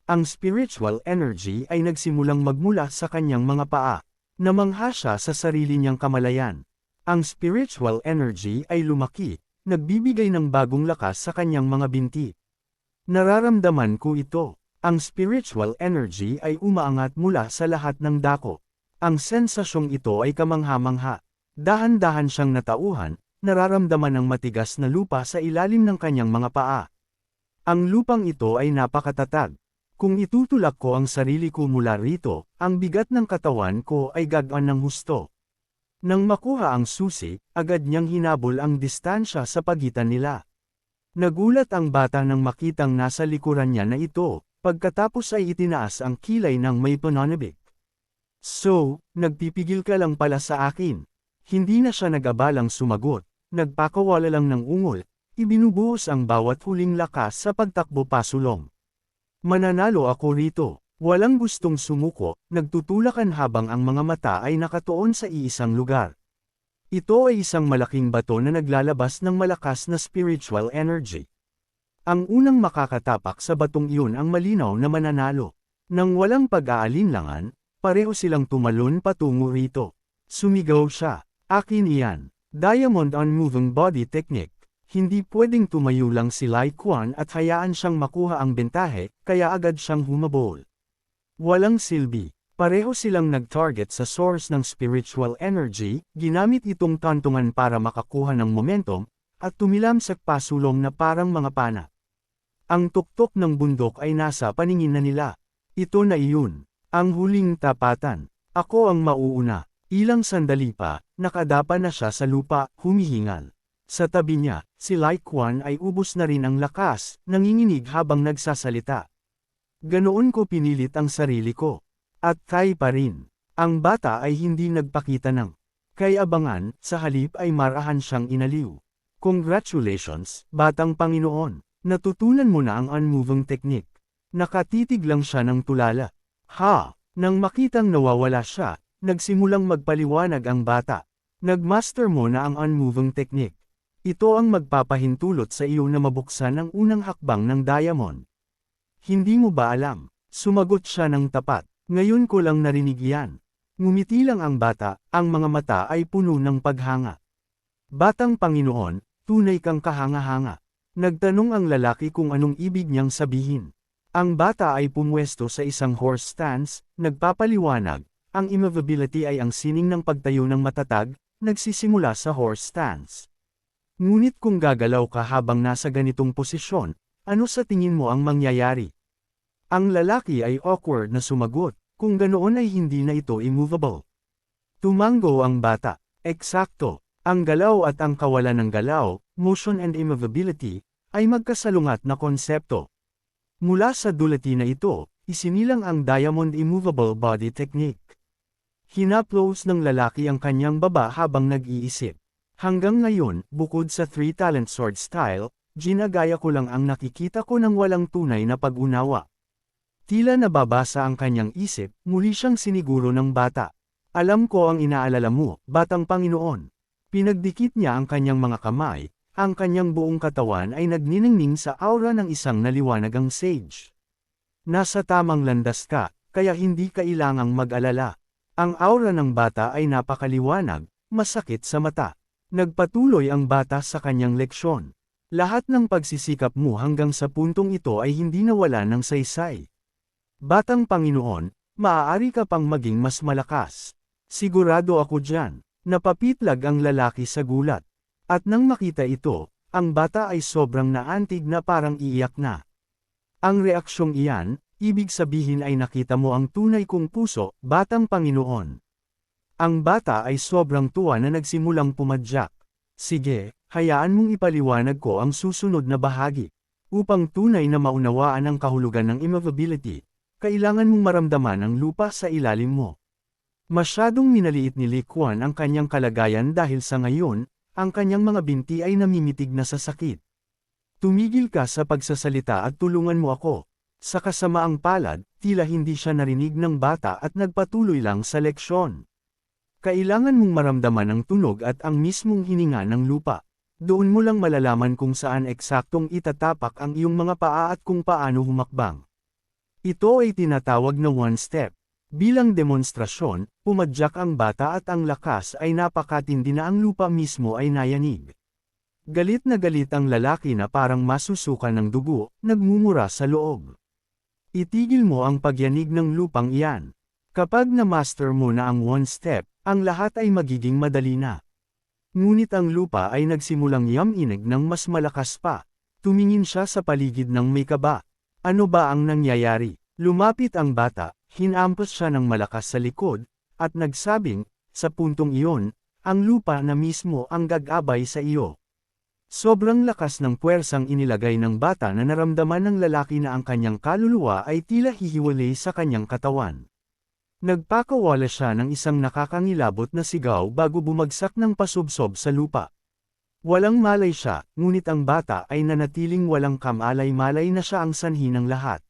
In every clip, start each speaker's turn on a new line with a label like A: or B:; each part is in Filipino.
A: Ang spiritual energy ay nagsimulang magmula sa kanyang mga paa. Namangha siya sa sarili niyang kamalayan. Ang spiritual energy ay lumaki, nagbibigay ng bagong lakas sa kanyang mga binti. Nararamdaman ko ito. Ang spiritual energy ay umaangat mula sa lahat ng dako. Ang sensasyong ito ay kamangha-mangha. Dahan-dahan siyang natauhan, nararamdaman ng matigas na lupa sa ilalim ng kanyang mga paa. Ang lupang ito ay napakatatag. Kung itutulak ko ang sarili ko mula rito, ang bigat ng katawan ko ay gagaan ng husto. Nang makuha ang susi, agad niyang hinabol ang distansya sa pagitan nila. Nagulat ang bata nang makitang nasa likuran niya na ito, pagkatapos ay itinaas ang kilay ng may pananabik. So, nagpipigil ka lang pala sa akin. Hindi na siya nag-abalang sumagot, nagpakawala lang ng ungol, ibinubuhos ang bawat huling lakas sa pagtakbo pasulong. Mananalo ako rito. Walang gustong sumuko, nagtutulakan habang ang mga mata ay nakatuon sa iisang lugar. Ito ay isang malaking bato na naglalabas ng malakas na spiritual energy. Ang unang makakatapak sa batong iyon ang malinaw na mananalo. Nang walang pag-aalinlangan, pareho silang tumalon patungo rito. Sumigaw siya, "Akin iyan." Diamond Unmoving Body Technique. Hindi pwedeng tumayo lang si Lai Quan at hayaan siyang makuha ang bentahe, kaya agad siyang humabol. Walang silbi. Pareho silang nag-target sa source ng spiritual energy, ginamit itong kantungan para makakuha ng momentum, at tumilamsak pasulong na parang mga pana. Ang tuktok ng bundok ay nasa paningin na nila. Ito na iyon. Ang huling tapatan. Ako ang mauuna. Ilang sandali pa, nakadapa na siya sa lupa, humihingal. Sa tabi niya, si Lai Quan ay ubos na rin ang lakas, nanginginig habang nagsasalita. Ganoon ko pinilit ang sarili ko. At kaya pa rin. Ang bata ay hindi nagpakita ng kaya-abangan, sa halip ay marahan siyang inaliw. Congratulations, Batang Panginoon. Natutunan mo na ang unmoving technique. Nakatitig lang siya ng tulala. Ha! Nang makitang nawawala siya, nagsimulang magpaliwanag ang bata. Nagmaster mo na ang unmoving technique. Ito ang magpapahintulot sa iyo na mabuksan ang unang hakbang ng diamond. Hindi mo ba alam? Sumagot siya ng tapat. Ngayon ko lang narinig yan. Ngumiti lang ang bata, ang mga mata ay puno ng paghanga. Batang Panginoon, tunay kang kahanga-hanga. Nagtanong ang lalaki kung anong ibig niyang sabihin. Ang bata ay pumwesto sa isang horse stance, nagpapaliwanag, ang immovability ay ang sining ng pagtayo ng matatag, nagsisimula sa horse stance. Ngunit kung gagalaw ka habang nasa ganitong posisyon, ano sa tingin mo ang mangyayari? Ang lalaki ay awkward na sumagot, kung ganoon ay hindi na ito immovable. Tumango ang bata. Eksakto. Ang galaw at ang kawalan ng galaw, motion and immovability, ay magkasalungat na konsepto. Mula sa dulati na ito, isinilang ang Diamond Immovable Body Technique. Hinaplos ng lalaki ang kanyang baba habang nag-iisip. Hanggang ngayon, bukod sa 3-talent sword style, ginagaya ko lang ang nakikita ko ng walang tunay na pag-unawa. Tila nababasa ang kanyang isip, muli siyang siniguro ng bata. Alam ko ang inaalala mo, Batang Panginoon. Pinagdikit niya ang kanyang mga kamay, ang kanyang buong katawan ay nagniningning sa aura ng isang naliwanagang sage. Nasa tamang landas ka, kaya hindi kailangang mag-alala. Ang aura ng bata ay napakaliwanag, masakit sa mata. Nagpatuloy ang bata sa kanyang leksyon. Lahat ng pagsisikap mo hanggang sa puntong ito ay hindi nawala ng saysay. Batang Panginoon, maaari ka pang maging mas malakas. Sigurado ako diyan. Napapitlag ang lalaki sa gulat. At nang makita ito, ang bata ay sobrang naantig na parang iiyak na. Ang reaksyong iyan, ibig sabihin ay nakita mo ang tunay kong puso, Batang Panginoon. Ang bata ay sobrang tuwa na nagsimulang pumadyak. Sige, hayaan mong ipaliwanag ko ang susunod na bahagi. Upang tunay na maunawaan ang kahulugan ng immovability, kailangan mong maramdaman ang lupa sa ilalim mo. Masyadong minaliit ni Li Quan ang kanyang kalagayan dahil sa ngayon, ang kanyang mga binti ay namimitig na sa sakit. Tumigil ka sa pagsasalita at tulungan mo ako. Sa kasamaang palad, tila hindi siya narinig ng bata at nagpatuloy lang sa leksyon. Kailangan mong maramdaman ang tunog at ang mismong hininga ng lupa. Doon mo lang malalaman kung saan eksaktong itatapak ang iyong mga paa at kung paano humakbang. Ito ay tinatawag na one step. Bilang demonstrasyon, pumadyak ang bata at ang lakas ay napakatindi na ang lupa mismo ay nayanig. Galit na galit ang lalaki na parang masusuka ng dugo, nagmumura sa loob. Itigil mo ang pagyanig ng lupang iyan. Kapag na-master mo na ang one step, ang lahat ay magiging madali na. Ngunit ang lupa ay nagsimulang yaminig ng mas malakas pa. Tumingin siya sa paligid ng may kaba. Ano ba ang nangyayari? Lumapit ang bata, hinampas siya ng malakas sa likod, at nagsabing, sa puntong iyon, ang lupa na mismo ang gagabay sa iyo. Sobrang lakas ng puwersang inilagay ng bata na naramdaman ng lalaki na ang kanyang kaluluwa ay tila hihiwalay sa kanyang katawan. Nagpakawala siya ng isang nakakangilabot na sigaw bago bumagsak ng pasubsob sa lupa. Walang malay siya, ngunit ang bata ay nanatiling walang kamalay-malay na siya ang sanhi ng lahat.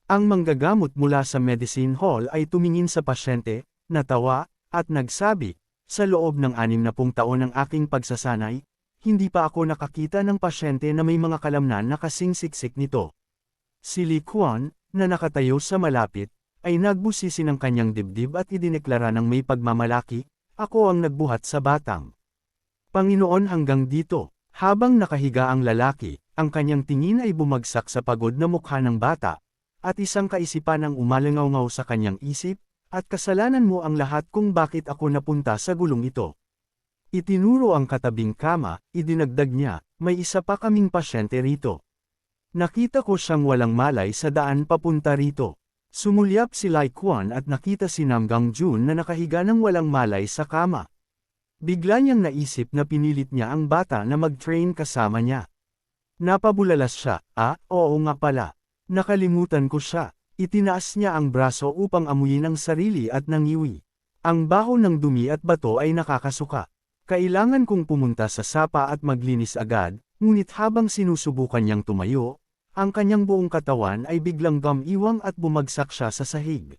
A: Ang manggagamot mula sa medicine hall ay tumingin sa pasyente, natawa, at nagsabi, sa loob ng 60 taon ng aking pagsasanay, hindi pa ako nakakita ng pasyente na may mga kalamnan na kasing siksik nito. Si Li Quan, na nakatayo sa malapit, ay nagbusisi ng kanyang dibdib at idineklara ng may pagmamalaki, ako ang nagbuhat sa batang. Panginoon hanggang dito, habang nakahiga ang lalaki, ang kanyang tingin ay bumagsak sa pagod na mukha ng bata, at isang kaisipan ang umalangaw-ngaw sa kanyang isip, at kasalanan mo ang lahat kung bakit ako napunta sa gulong ito. Itinuro ang katabing kama, idinagdag niya, may isa pa kaming pasyente rito. Nakita ko siyang walang malay sa daan papunta rito. Sumulyap si Lai Quan at nakita si Nam Gangjun na nakahiga ng walang malay sa kama. Bigla niyang naisip na pinilit niya ang bata na mag-train kasama niya. Napabulalas siya, oo nga pala. Nakalimutan ko siya. Itinaas niya ang braso upang amuyin ang sarili at nangiwi. Ang baho ng dumi at bato ay nakakasuka. Kailangan kong pumunta sa sapa at maglinis agad, ngunit habang sinusubukan niyang tumayo, ang kanyang buong katawan ay biglang gumiwang at bumagsak siya sa sahig.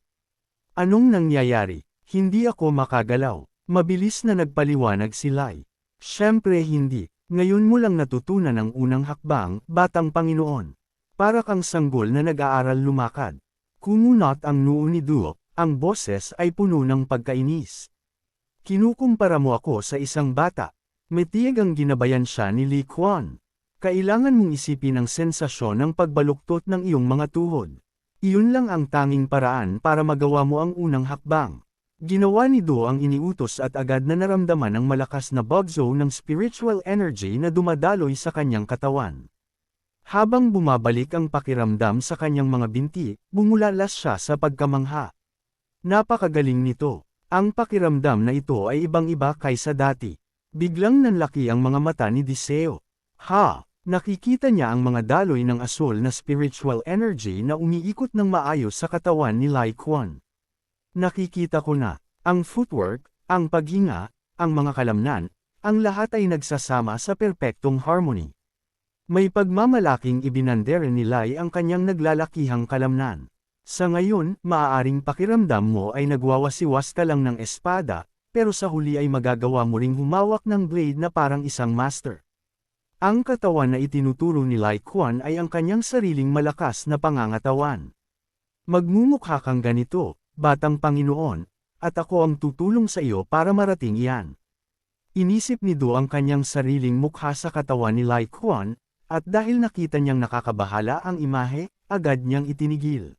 A: Anong nangyayari? Hindi ako makagalaw. Mabilis na nagpaliwanag si Lai. Siyempre hindi. Ngayon mo lang natutunan ang unang hakbang, batang Panginoon. Para kang sanggol na nag-aaral lumakad. Kumunot ang noo ni Duo, ang boses ay puno ng pagkainis. Kinukumpara mo ako sa isang bata. Metieg ang ginabayan siya ni Li Quan. Kailangan mong isipin ang sensasyon ng pagbaluktot ng iyong mga tuhod. Iyon lang ang tanging paraan para magawa mo ang unang hakbang. Ginawa ni Do ang iniutos at agad na naramdaman ang malakas na bugzo ng spiritual energy na dumadaloy sa kanyang katawan. Habang bumabalik ang pakiramdam sa kanyang mga binti, bumulalas siya sa pagkamangha. Napakagaling nito. Ang pakiramdam na ito ay ibang-iba kaysa dati. Biglang nanlaki ang mga mata ni Diseo. Nakikita niya ang mga daloy ng asul na spiritual energy na umiikot ng maayos sa katawan ni Lai Quan. Nakikita ko na, ang footwork, ang paghinga, ang mga kalamnan, ang lahat ay nagsasama sa perpektong harmony. May pagmamalaking ibinandera ni Lai ang kanyang naglalakihang kalamnan. Sa ngayon, maaaring pakiramdam mo ay nagwawasiwas ka lang ng espada, pero sa huli ay magagawa mo ring humawak ng blade na parang isang master. Ang katawan na itinuturo ni Lai Quan ay ang kanyang sariling malakas na pangangatawan. Magmumukha kang ganito, batang Panginoon, at ako ang tutulong sa iyo para marating iyan. Inisip ni Do ang kanyang sariling mukha sa katawan ni Lai Quan, at dahil nakita niyang nakakabahala ang imahe, agad niyang itinigil.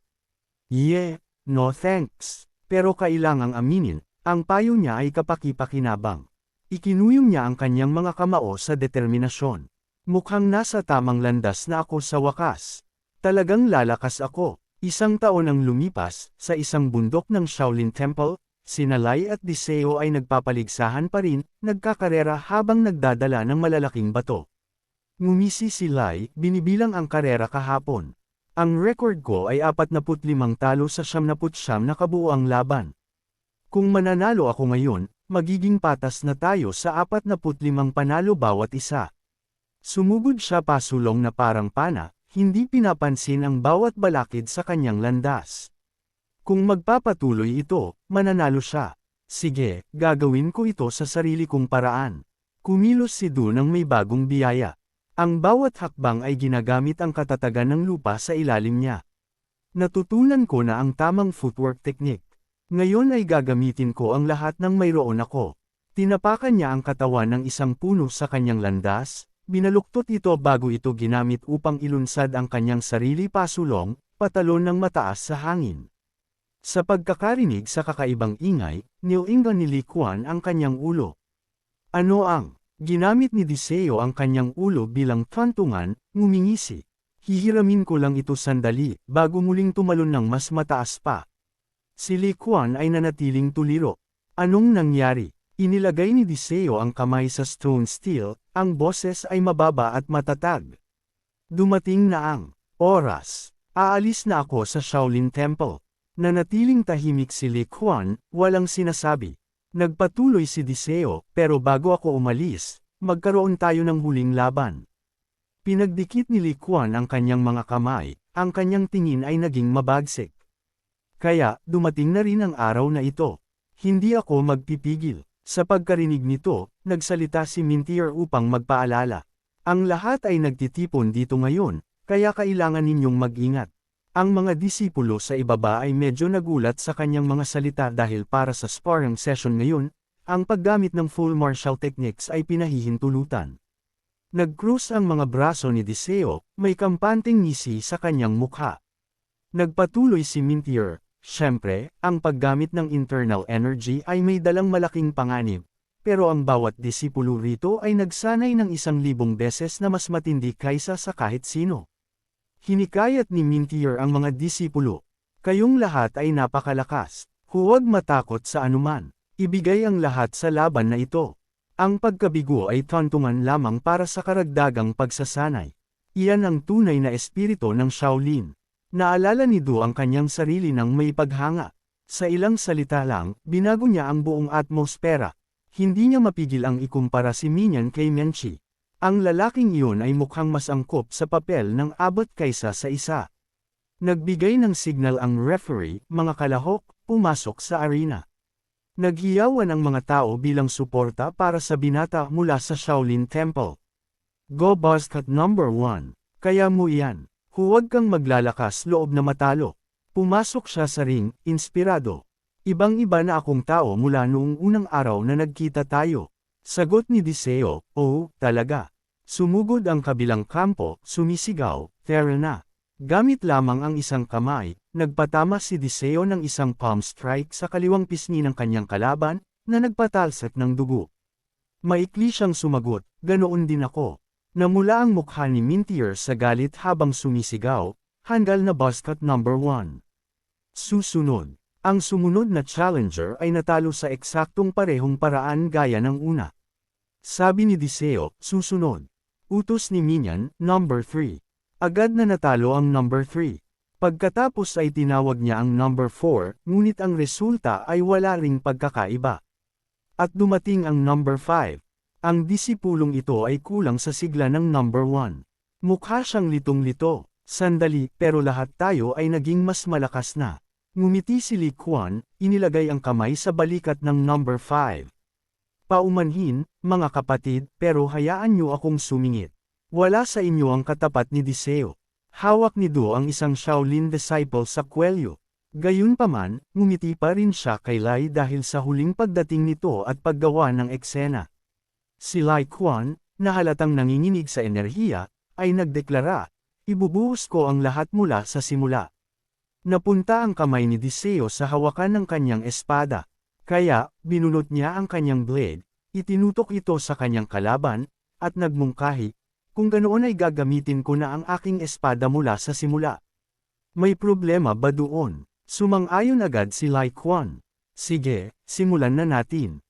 A: No thanks. Pero kailangang aminin, ang payo niya ay kapaki-pakinabang. Ikinuyong niya ang kanyang mga kamao sa determinasyon. Mukhang nasa tamang landas na ako sa wakas. Talagang lalakas ako. Isang taon ang lumipas, sa isang bundok ng Shaolin Temple, sina Lai at Diseo ay nagpapaligsahan pa rin, nagkakarera habang nagdadala ng malalaking bato. Ngumisi si Lai, binibilang ang karera kahapon. Ang record ko ay 45 talo sa 79 na kabuuang laban. Kung mananalo ako ngayon, magiging patas na tayo sa 45 panalo bawat isa. Sumugod siya pasulong na parang pana, hindi pinapansin ang bawat balakid sa kanyang landas. Kung magpapatuloy ito, mananalo siya. Sige, gagawin ko ito sa sarili kong paraan. Kumilos si Du ng may bagong biyaya. Ang bawat hakbang ay ginagamit ang katatagan ng lupa sa ilalim niya. Natutunan ko na ang tamang footwork technique. Ngayon ay gagamitin ko ang lahat ng mayroon ako. Tinapakan niya ang katawan ng isang puno sa kanyang landas, binaluktot ito bago ito ginamit upang ilunsad ang kanyang sarili pasulong, patalon ng mataas sa hangin. Sa pagkakarinig sa kakaibang ingay, niuinggan ni Li Quan ang kanyang ulo. Ano ang? Ginamit ni Diseo ang kanyang ulo bilang kantungan, ngumingisi. Hihiramin ko lang ito sandali, bago muling tumalon ng mas mataas pa. Si Li Quan ay nanatiling tuliro. Anong nangyari? Inilagay ni Diseo ang kamay sa stone steel, ang boses ay mababa at matatag. Dumating na ang oras. Aalis na ako sa Shaolin Temple. Nanatiling tahimik si Li Quan, walang sinasabi. Nagpatuloy si Diseo, pero bago ako umalis, magkaroon tayo ng huling laban. Pinagdikit ni Li Quan ang kanyang mga kamay, ang kanyang tingin ay naging mabagsik. Kaya, dumating na rin ang araw na ito. Hindi ako magpipigil. Sa pagkarinig nito, nagsalita si Mintier upang magpaalala. Ang lahat ay nagtitipon dito ngayon, kaya kailangan ninyong mag-ingat. Ang mga disipulo sa ibaba ay medyo nagulat sa kanyang mga salita dahil para sa sparring session ngayon, ang paggamit ng full martial techniques ay pinahihintulutan. Nag-cruise ang mga braso ni Diseo, may kampanting ngisi sa kanyang mukha. Nagpatuloy si Mintier, siyempre, ang paggamit ng internal energy ay may dalang malaking panganib, pero ang bawat disipulo rito ay nagsanay ng 1,000 beses na mas matindi kaysa sa kahit sino. Hinikayat ni Mintier ang mga disipulo. Kayong lahat ay napakalakas. Huwag matakot sa anuman. Ibigay ang lahat sa laban na ito. Ang pagkabigo ay tantungan lamang para sa karagdagang pagsasanay. Iyan ang tunay na espiritu ng Shaolin. Naalala ni Du ang kanyang sarili ng may paghanga. Sa ilang salita lang, binago niya ang buong atmosfera. Hindi niya mapigil ang ikumpara si Minion kay Menchi. Ang lalaking iyon ay mukhang mas angkop sa papel ng abot kaysa sa isa. Nagbigay ng signal ang referee, mga kalahok, pumasok sa arena. Naghiyawan ang mga tao bilang suporta para sa binata mula sa Shaolin Temple. Go Buzzcut number 1. Kaya mo iyan. Huwag kang maglalakas loob na matalo. Pumasok siya sa ring, inspirado. Ibang-iba na akong tao mula noong unang araw na nagkita tayo. Sagot ni Diseo, oh, talaga. Sumugod ang kabilang kampo, sumisigaw, tara na. Gamit lamang ang isang kamay, nagpatama si Diseo ng isang palm strike sa kaliwang pisngi ng kanyang kalaban, na nagpatalsik ng dugo. Maikli siyang sumagot, ganoon din ako. Namula ang mukha ni Mintier sa galit habang sumisigaw, hanggal na Buzzcut number 1. Susunod. Ang sumunod na challenger ay natalo sa eksaktong parehong paraan gaya ng una. Sabi ni Diseo, susunod. Utos ni Minion, number 3. Agad na natalo ang number 3. Pagkatapos ay tinawag niya ang number 4, ngunit ang resulta ay wala ring pagkakaiba. At dumating ang number 5. Ang disipulong ito ay kulang sa sigla ng number 1. Mukha siyang litong-lito. Sandali, pero lahat tayo ay naging mas malakas na. Ngumiti si Li Quan, inilagay ang kamay sa balikat ng number 5. Paumanhin, mga kapatid, pero hayaan niyo akong sumingit. Wala sa inyo ang katapat ni Diseo. Hawak ni Du ang isang Shaolin disciple sa kwelyo. Gayunpaman, ngumiti pa rin siya kay Lai dahil sa huling pagdating nito at paggawa ng eksena. Si Li Quan, na halatang nanginginig sa enerhiya, ay nagdeklara, ibubuhos ko ang lahat mula sa simula. Napunta ang kamay ni Diseo sa hawakan ng kanyang espada. Kaya, binunot niya ang kanyang blade, itinutok ito sa kanyang kalaban, at nagmungkahi, kung ganoon ay gagamitin ko na ang aking espada mula sa simula. May problema ba doon? Sumang-ayon agad si Li Quan. Sige, simulan na natin.